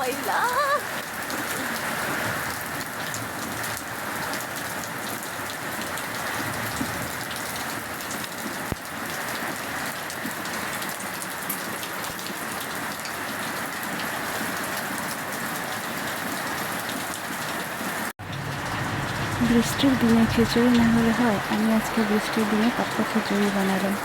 ময়লা। বৃষ্টির দিনে খিচুড়ি না হলে হয়, আমি আজকে বৃষ্টির দিনে পাতলা খিচুড়ি বানালাম।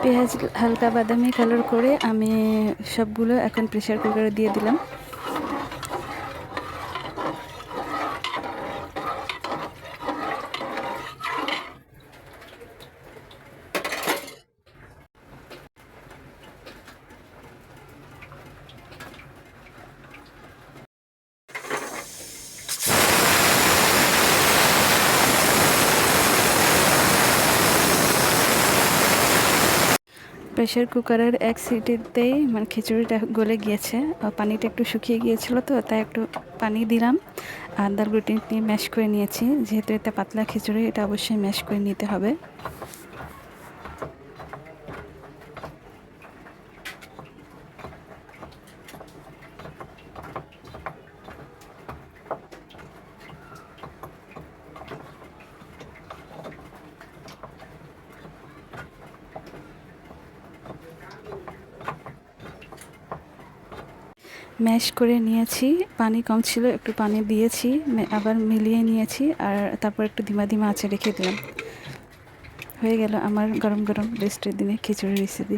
পেঁয়াজ হালকা বাদামি কালার করে আমি সবগুলো এখন প্রেসার কুকারে দিয়ে দিলাম। প্রেসার কুকারের এক সিটিতেই মানে খিচুড়িটা গলে গিয়েছে, পানিটা একটু শুকিয়ে গিয়েছিল, তো তাই একটু পানি দিলাম আর ডালগুটি নিয়ে ম্যাশ করে নিয়েছি। যেহেতু এটা পাতলা খিচুড়ি, এটা অবশ্যই ম্যাশ করে নিতে হবে। ম্যাশ করে নিয়েছি, পানি কম ছিল, একটু পানি দিয়েছি, আবার মিলিয়ে নিয়েছি আর তারপর একটু ধিমা ধিমা আঁচে রেখে দিলাম। হয়ে গেল আমার গরম গরম বৃষ্টির দিনে খিচুড়ি রেসিপি।